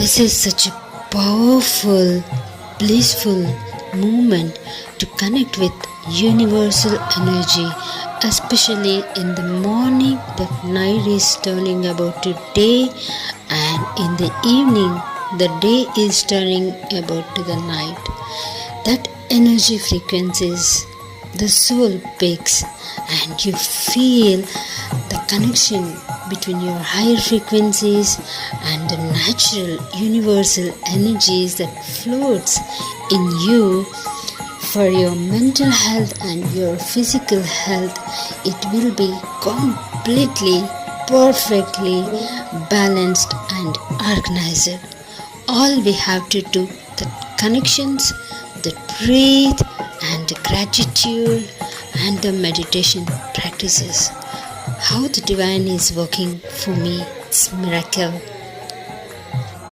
This is such a powerful, blissful moment to connect with universal energy, especially in the morning that night is turning about to day, and in the evening the day is turning about to the night. That energy frequencies, the soul peaks, and you feel the connection between your higher frequencies and the natural universal energies that floats in you. For your mental health and your physical health, it will be completely perfectly balanced and organized. All we have to do, the connections, the breathe and the gratitude and the meditation practices. How the divine is working for me, it's miracle.